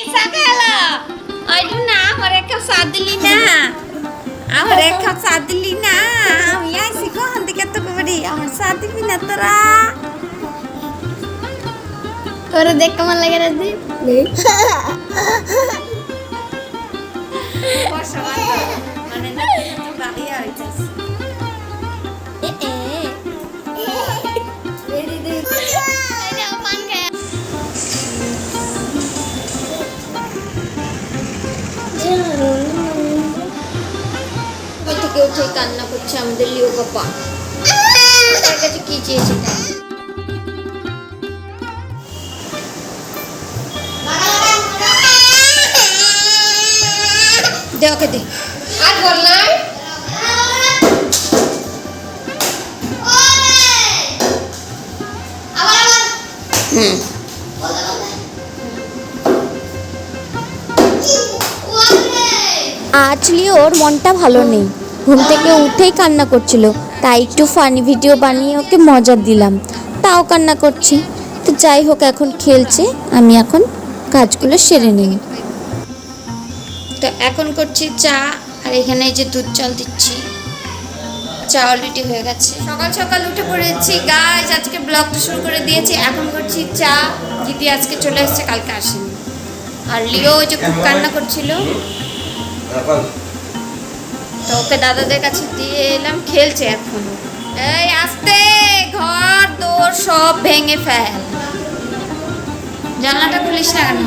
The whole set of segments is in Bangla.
Sakala. Aduh nah, mereka sadilina. Mereka sadilina. Ya sih kok nanti kata kembali. Sadilina tera. Orang dek keman lagi nanti. Bos mana nak itu bahaya itu. Ini apaan kayak? থেকে উঠে কান্না করছে আমাদের লিও পাপা। তার কাছে কি চেয়েছে? দে ওকে দে। আর বললাম আজ লিওর মনটা ভালো নেই, ঘুম থেকে উঠেই কান্না করছিল, তাই একটু ফানি ভিডিও বানিয়ে ওকে মজা দিলাম, তাও কান্না করছে। তো যাই হোক, এখন খেলছে, আমি এখন কাজগুলো সেরে নিই। তো এখন করছি চা, আর এখানে এই যে দুধ চাল দিচ্ছি। চা অলরেডি হয়ে গেছে। সকাল সকাল উঠে পড়েছি গাইস, আজকে ব্লগটা শুরু করে দিয়েছি। এখন করছি চা। দিদি আজকে চলে এসেছে, কালকে আসেনি। আর লিও যে খুব কান্না করছিল, তো ওকে দাদাদের কাছে দিয়ে এলাম, খেলছে এখন। এই আস্তে, ঘর দোর সব ভেঙে ফেল। জানলাটা খুলিস না কেন?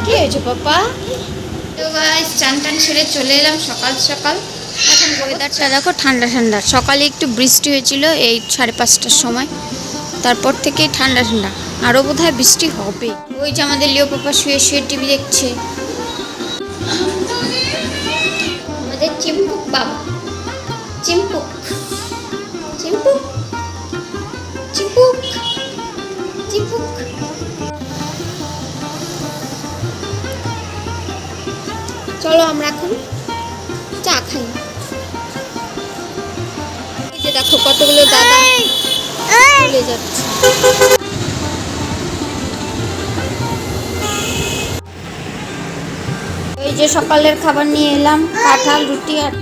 কি হয়েছে পাপা? তো গাইস চান টান সেরে চলে এলাম সকাল সকাল। এখন ওয়েদারটা দেখো ঠান্ডা ঠান্ডা। সকালে একটু বৃষ্টি হয়েছিল এই 5:30টার সময়, তারপর থেকেই ঠান্ডা ঠান্ডা। আরও বোধহয় বৃষ্টি হবে। ওই যে আমাদের লিও পাপা শুয়ে শুয়ে টিভি দেখছে। আমাদের চিম্পুক বাবা, চিম্পুক চিম্পুক চিম্পুক চিম্পুক। চলো আমরা এখন চা খাই। এই যে দেখো কতগুলো দাদা চলে যাচ্ছে। এই যে সকালের খাবার নিয়ে এলাম, কাঁঠাল, রুটি আর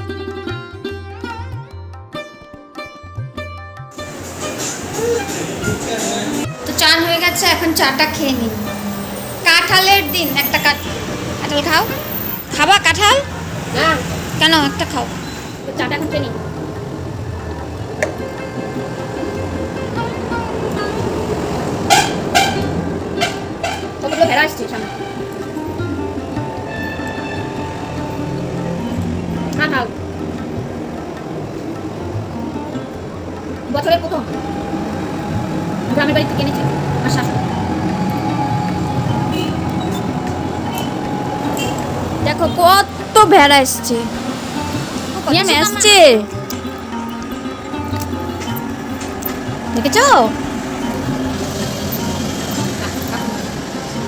তো চান হয়ে গেছে। এখন চাটা খেয়ে নিই। কাঁঠালের দিন একটা কাঁঠাল খাও। খাবা কাঁঠাল? না কেন? একটা খাও। চাটা এখন খেয়ে নিই। কতগুলো ভেড়া আসছে সামনে। খাও। বছরের প্রথম গ্রামের বাড়ি থেকে এনেছি আমার শাশুড়ি। দেখো কত ভেড়া এসছে, এসছে দেখেছো?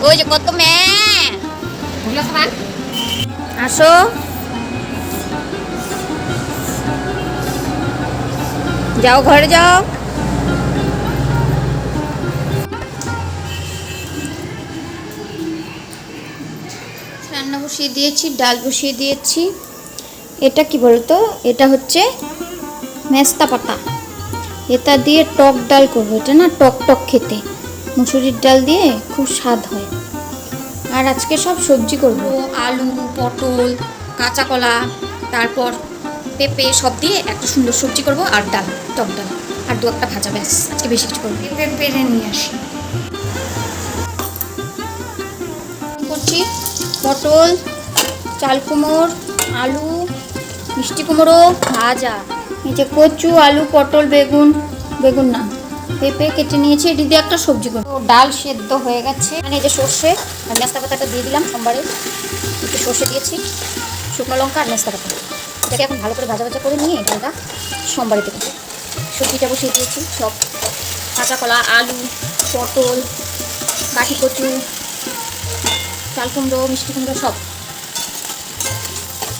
ওই যে কত আসো। যাও ঘরে যাও। রান্না বসিয়ে দিয়েছি, ডাল বসিয়ে দিয়েছি। এটা কি বলতো, এটা হচ্ছে মেস্তা পাতা। এটা দিয়ে টক ডাল করবো। এটা না টক টক খেতে, মুসুরির ডাল দিয়ে খুব স্বাদ হয়। আর আজকে সব সবজি করবো, আলু, পটল, কাঁচা কলা, তারপর পেঁপে সব দিয়ে একটা সুন্দর সবজি করব। আর ডাল, টক ডাল, আর দু একটা ভাজা। ব্যাস, আজকে বেশি কিছু করবো। পেঁপে পেরে নিয়ে আসি। করছি পটল, চাল কুমড়ো, আলু, মিষ্টি কুমড়ো ভাজা। এই যে কচু, আলু, পটল, বেগুন, বেগুন না পেঁপে কেটে নিয়েছি। এটি দিয়ে একটা সবজি করবো। ডাল সেদ্ধ হয়ে গেছে। মানে এই যে সর্ষে আর মেস্তা পাতাটা দিয়ে দিলাম সোমবারে। একটু সর্ষে দিয়েছি, শুকনো লঙ্কা আর মেস্তা পাতা। এটাকে এখন ভালো করে ভাজা ভাজা করে নিয়ে ডালটা সোমবারে দেবো। সবজিটা বসিয়ে দিয়েছি সব, কাঁচা কলা, আলু, পটল, বাটি কচু, চাল কুমড়ো, মিষ্টি কুমড়ো সব।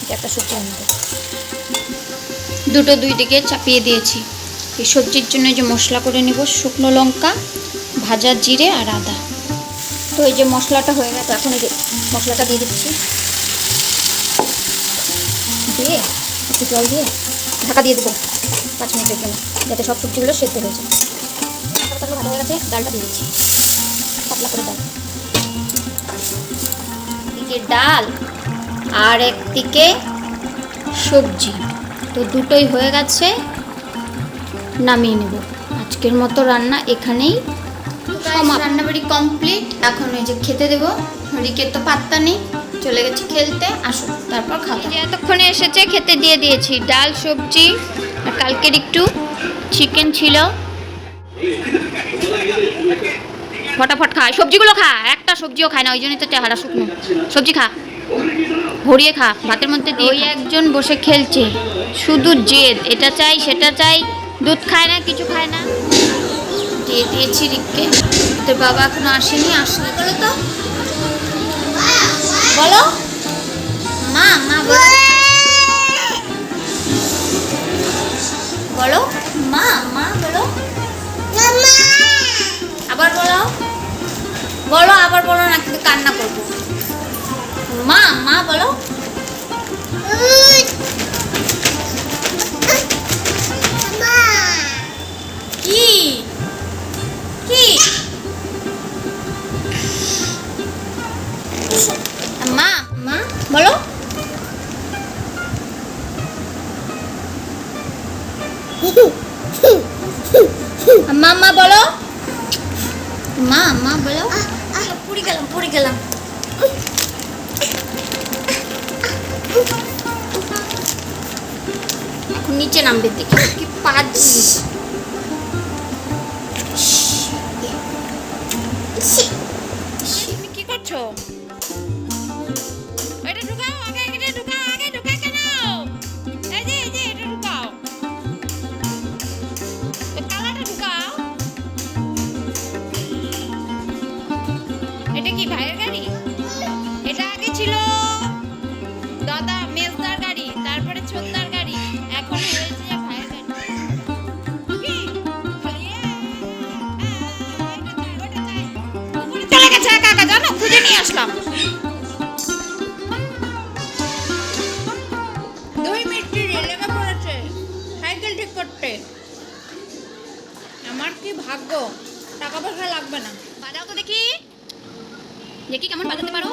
এটা একটা সবজি রান্না করবো। দুটো দুই দিকে চাপিয়ে দিয়েছি। এই সবজির জন্য যে মশলা করে নেব, শুকনো লঙ্কা, ভাজা জিরে আর আদা। তো এই যে মশলাটা হয়ে গেছে, এখন এই যে মশলাটা দিয়ে দিচ্ছি, দিয়ে একটু জল দিয়ে ঢাকা দিয়ে দেবো 5 মিনিটের জন্য, যাতে সব সবজিগুলো সেদ্ধ হয়ে যায়। মশলাটা ভালো হয়ে গেছে, ডালটা দিয়ে দিচ্ছি, পাতলা করে ডাল, এদিকে ডাল আর একদিকে সবজি, তো দুটোই হয়ে গেছে, নামিয়ে নেব। আজকের মতো রান্না এখানেই রান্নাবাড়ি কমপ্লিট। এখন এই যে খেতে দেবো, রিকের তো পাত্তা নেই, চলে গেছে খেলতে, আসো তারপর খাবো। যে এতক্ষণে এসেছে, খেতে দিয়ে দিয়েছি ডাল সবজি, আর কালকের একটু চিকেন ছিল। ফটাফট খা, সবজিগুলো খা, একটা সবজিও খায় না, ওই জন্যই তো চেহারা শুকনো। সবজি খা, ভরিয়ে খা, ভাতের মধ্যে দিয়ে। ওই একজন বসে খেলছে, শুধু জেদ, এটা চাই সেটা চাই, দুধ খায় না, কিছু খায় না। দিয়ে দিয়েছি রিককে, তোর বাবা এখনো আসেনি, আসলে বলো তো, বলো মা, মা বলো, বলো মা, মা বলো, আবার বলো, বলো আবার বলো, না কিন্তু কান্না করবো। মা, মা বলো, কি কি মা, মা বলো, মা, মা বলো, মা, মা বলো, পড়ে গেলাম, পড়ে গেলাম। এখন নিচে নামবে, দেখি কি পাচ্ছি। তুমি কি করছো? এটা ঢুকাও, আগে এটা ঢুকাও, আগে ঢুকাও কেন? এই যে এটা ঢুকাও, এই কালাটা ঢুকাও। এটা কি ভাইয়ের গাড়ি? এটা আগে ছিল দাদা মেজদার গাড়ি, তারপরে ছোটদার গাড়ি, এখন হয়েছে যে ভাইয়ের গাড়ি। কি? খালি ওটা চাই। উপরে চলে গেছে একা একা, জানো, খুঁজে নিয়ে আসলাম। 2 মিনিট লেগে পড়েছে সাইকেল ঠিক করতে। আমার কি ভাগ্য, টাকা পয়সা লাগবে না। বাজাও তো দেখি, দেখি কেমন বাজাতে পারো।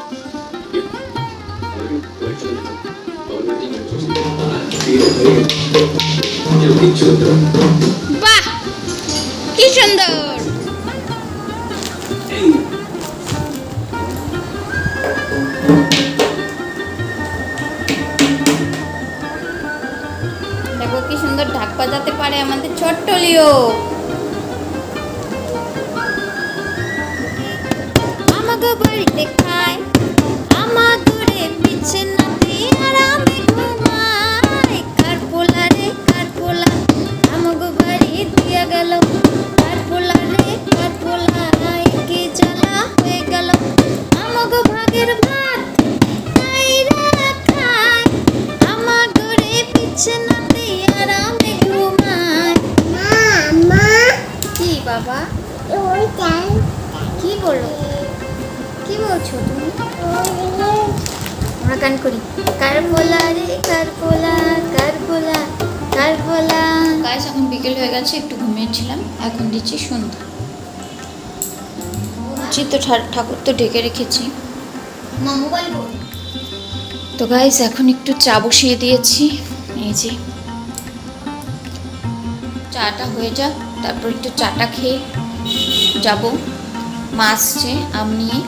বাহ, কি সুন্দর। দেখো কি সুন্দর ঢাক বাজাতে পারে আমাদের ছোট্ট লিও। আমাকে বাড়িতে খায়, আমাদুরে বিছানাতে আরামে ঘুমায়, কার পোলা রে কার পোলা, আমাকে বাড়ি দিয়া গেল, কার পোলা রে কার পোলা, কি জ্বালা হয়ে গেল, আমাকে ভাগের ভাত খাইরা খায়, আমাদুরে বিছানাতে আরামে ঘুমায়। মা, কি বাবা, কি বলো, কি বলছো তুমি? আমরা গান করি, কার পোলা রে কার পোলা, কার পোলা কার পোলা। গাইস এখন বিকেল হয়ে গেছে, একটু ঘুমিয়েছিলাম, এখন দিচ্ছি সন্ধ্যা। তো ঠাকুর তো ঢেকে রেখেছি, মা মোবাইল বল। তো গাইস এখন একটু চা বসিয়ে দিয়েছি, এই যে চাটা হয়ে যাক, তারপর একটু চাটা খেয়ে যাব। মা আসছে আম নিয়ে,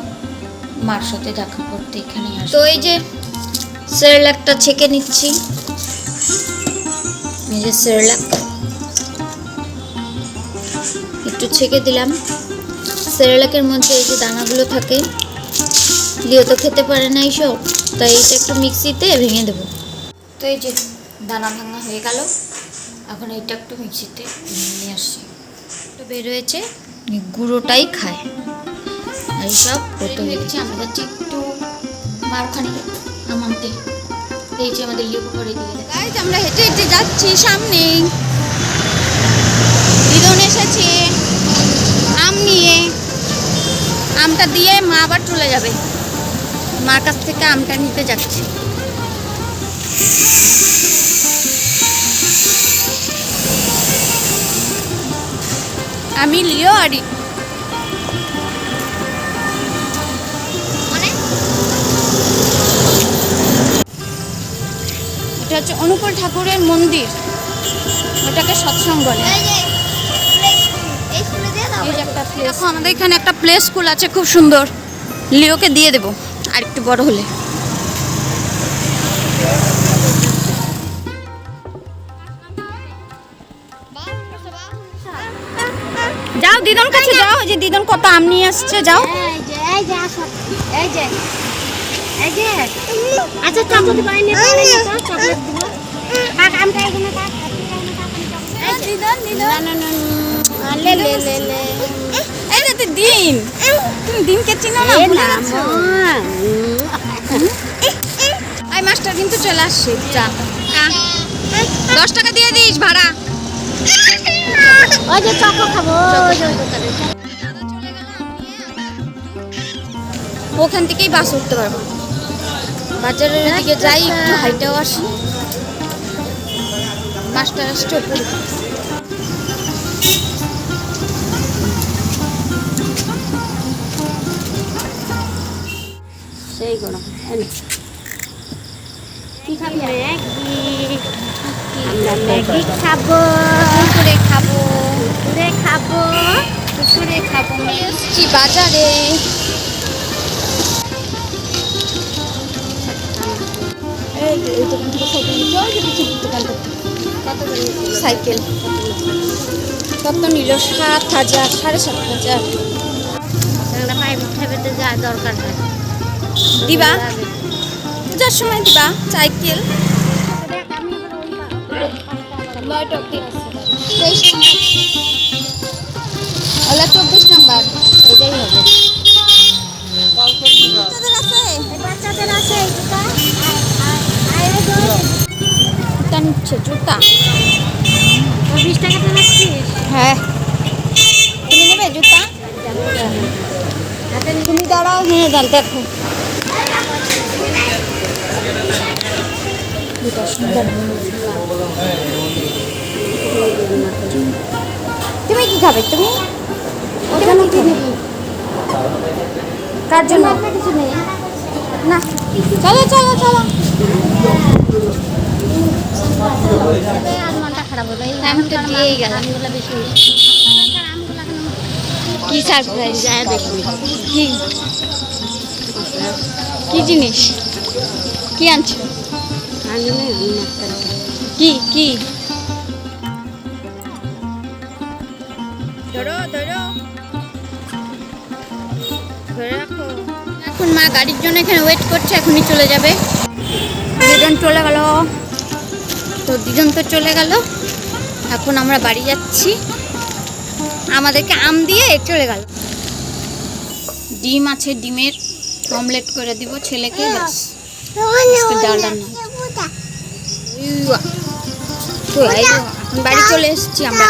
মার সাথে দেখা করতে এখানে আসে। তো এই যে সেরেলাকটা ছেঁকে নিচ্ছি, এই যে সেরেলাক একটু ছেঁকে দিলাম। সেরেলাকের মধ্যে এই যে দানাগুলো থাকে, লিও তো খেতে পারে না এইসব, তাই এইটা একটু মিক্সিতে ভেঙে দেবো। তো এই যে দানা ভাঙা হয়ে গেল, এখন এইটা একটু মিক্সিতে ভেঙে নিয়ে আসছি। তো বের হয়েছে, গুঁড়োটাই খায়, এইসব করতে দেখছি। আমরা যাচ্ছি একটু মার ওখানে আম আনতে, এই যে আমাদের লিও করে দিয়ে দেয়। গাইজ আমরা হেঁটে হেঁটে যাচ্ছি, সামনে দিদন এসেছে আম নিয়ে, আম আমটা দিয়ে মা আবার চলে যাবে, মার কাছ থেকে আমটা নিতে যাচ্ছি। আমি লিও আরি এটা হচ্ছে অনুকূল ঠাকুরের মন্দির, ওটাকে সৎসঙ্গ বলে। এই যে একটা প্লে, দেখো আমাদের এখানে একটা প্লে স্কুল আছে খুব সুন্দর, লিওকে দিয়ে দেবো আর একটু বড় হলে। যাও দিদন কাছে যাও, যে দিদন কত আম নিয়ে আসছে, যাও। আচ্ছা চকলেট বানিয়ে চকলেট দিব। আমটা এখানে দিদন দিদন লে লে লে লে, এই যে তুই দিন, তুমি দিনকে চিনো না? এই মাস্টার কিন্তু চলে আসছে, যা 10 টাকা দিয়ে দিস ভাড়া। ওই যে চকো খাবো ওখান থেকেই বাস উঠতে পারবো। বাজারের দিকে যাই, একটু হাইটাও আসি। মাস্টার আসছে উপরে। সেই গরম কি খাবি? আমরা ম্যাগি খাবো, দুপুরে খাবো, দুপুরে খাবো, দুপুরে খাবো। এসছি বাজারে। সাইকেল কত নিল? 7,000, 7,500। প্রাইভেট খাইতে যাওয়া দরকার হয়। দিবা পূজার সময় দিবা সাইকেল। ওলা 24 নাম্বার, এটাই হবে। বাচ্চাদের আছে জুতা নিচ্ছে, জুতা 20 টাকাতে রাখছিস? হ্যাঁ। তুমি নেবে জুতা? তুমি দাঁড়াও, হ্যাঁ দাঁড়, দেখো তুমি কি খাবে? তুমি ওখানে কি নেবে? কার জন্য? কিছু নেই না, চলো চলো চলো। আর মনটা খারাপ হবে। আমি তো দিয়েই গেলাম। আমগুলো বেশি কি সারপ্রাইজ? যায় দেখবি কি কি জিনিস? কি আনছো? কি কি? ধরো ধরো, ধরে রাখো। এখন মা গাড়ির জন্য এখানে ওয়েট করছে, এখনই চলে যাবে। দিদন চলে গেল, তো দিদন তো চলে গেল। এখন আমরা বাড়ি যাচ্ছি, আমাদেরকে আম দিয়ে চলে গেল। ডিম আছে, ডিমের অমলেট করে দিব ছেলেকে, ব্যাস আজকে ডাল রান্না। তো এখন বাড়ি চলে এসেছি আমরা,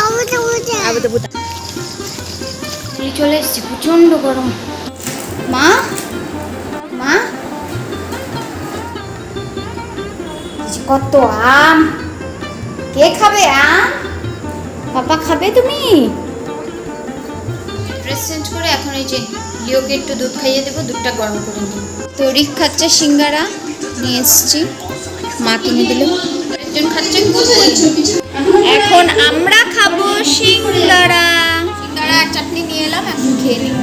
বাড়ি চলে এসেছি। প্রচন্ড গরম। মা মা, কত আম, কে খাবে আম? পাপা খাবে? তুমি ড্রেস চেঞ্জ করে এখন এই যে লিওকে একটু দুধ খাইয়ে দেবো, দুধটা গরম করে নিই। তো রিক খাচ্ছে সিঙ্গারা, নিয়ে এসছি, মা কিনে দিল। একজন খাচ্ছে, এখন আমরা খাবো সিঙ্গারা। সিঙ্গারা আর চাটনি নিয়ে এলাম, এখন খেয়ে নিই।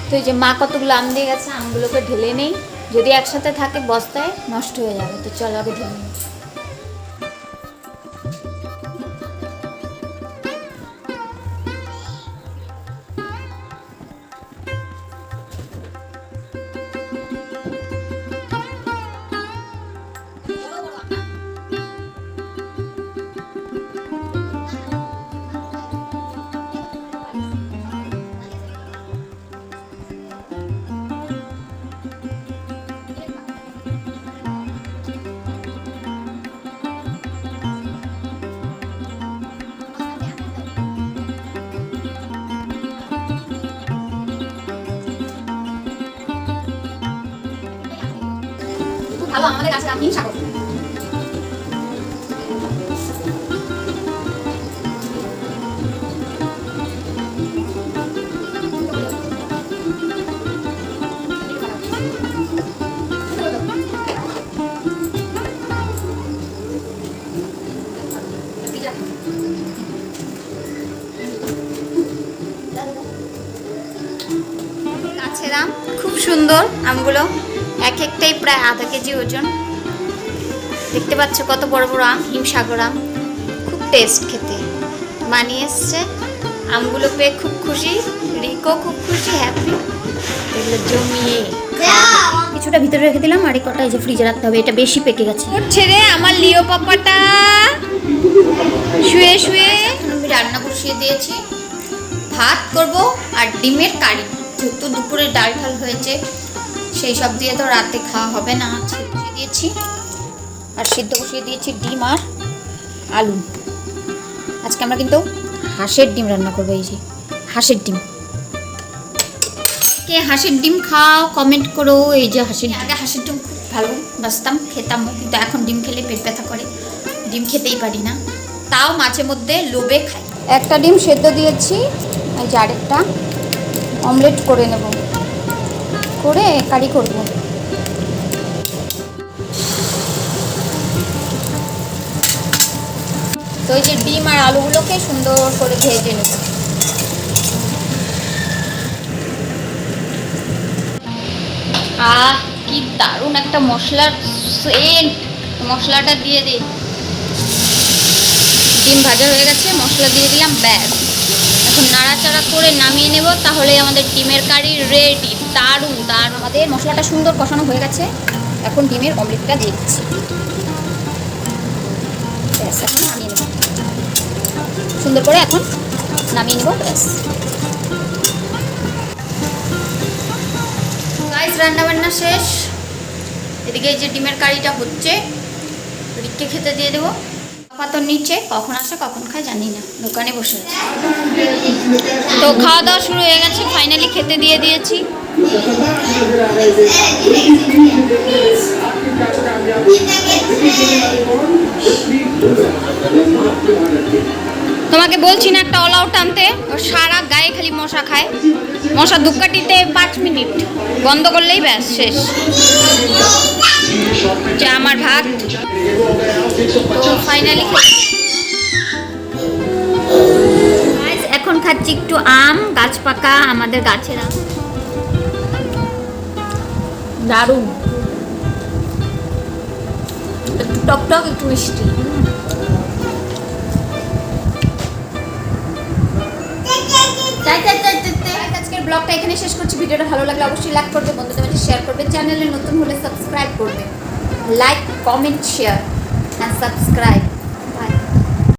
তো এই যে মা কতগুলো আম দিয়ে গেছে, আমগুলোকে ঢেলে নেই, যদি একসাথে থাকে বস্তায় নষ্ট হয়ে যাবে। তো চলো আগে ঢেলে নিই। ভালো আমাদের গাছের আম হিম সাগর। গাছের আম খুব সুন্দর, আমগুলো এক একটাই প্রায় আধা কেজি ওজন। দেখতে পাচ্ছ কত বড় বড় আম, হিমসাগর আম, খুব টেস্ট খেতে। মানিয়ে এসছে, আমগুলো পেয়ে খুব খুশি, রিকো খুব খুশি, হ্যাপি। এগুলো জমিয়ে কিছুটা ভিতরে রেখে দিলাম, আর কটা এই যে ফ্রিজে রাখতে হবে, এটা বেশি পেকে গেছে। ছেড়ে আমার লিও পাপাটা শুয়ে শুয়ে আমি রান্না বসিয়ে দিয়েছি। ভাত করব আর ডিমের কারি, যেহেতু দুপুরে ডাল ঠাল হয়েছে, সেই সব দিয়ে তো রাতে খাওয়া হবে না। বসিয়ে দিয়েছি আর সিদ্ধ বসিয়ে দিয়েছি ডিম আর আলু। আজকে আমরা কিন্তু হাঁসের ডিম রান্না করবো। এই যে হাঁসের ডিম, কে হাঁসের ডিম খাও কমেন্ট করো। এই যে আগে হাঁসের ডিম খুব ভালো বাসতাম, খেতাম, কিন্তু এখন ডিম খেলে পেট ব্যথা করে, ডিম খেতেই পারি না। তাও মাঝে মধ্যে লোভে খাই। একটা ডিম সেদ্ধ দিয়েছি, এই যে আরেকটা অমলেট করে নেব, করে কারি করব। তো এই যে ডিম আর আলুগুলোকে সুন্দর করে ভেজে নেব। কি দারুণ একটা মশলার সেন্ট, মশলাটা দিয়ে দিই। ডিম ভাজা হয়ে গেছে, মশলা দিয়ে দিলাম, ব্যাস। এখন নাড়াচাড়া করে নামিয়ে নেব, তাহলে আমাদের ডিমের কারি রেডি। দারুণ দারুণ, আমাদের মশলাটা সুন্দর কষানো হয়ে গেছে। এখন ডিমের অমলেটটা দিয়ে দিচ্ছি, ব্যাস। এখন নামিয়ে নেব সুন্দর করে, এখন নামিয়ে নেব, ব্যাস। গাইস রান্না বান্না শেষ, এদিকে এই যে ডিমের কারিটা হচ্ছে, রিককে খেতে দিয়ে দেবো। পাপা তো নিচে, কখন আসে কখন খায় জানি না, দোকানে বসে আছে। তো খাওয়া দাওয়া শুরু হয়ে গেছে, ফাইনালি খেতে দিয়ে দিয়েছি। তোমাকে বলছি না একটা অল আউট আনতে, ওর সারা গায়ে খালি মশা খায়। মশা ধূপকাঠিতে 5 মিনিট বন্ধ করলেই ব্যাস শেষ। যে আমার ভাত তো ফাইনালি এখন খাচ্ছি একটু আম, গাছ পাকা আমাদের গাছের আম, দারুণ, একটু টক টক একটু মিষ্টি। আজকের ব্লগটা এখানে শেষ করছি। ভিডিওটা ভালো লাগলে অবশ্যই লাইক করবে, বন্ধুদের মাঝে শেয়ার করবে, চ্যানেলে নতুন হলে সাবস্ক্রাইব করবে। Like, comment, share and subscribe.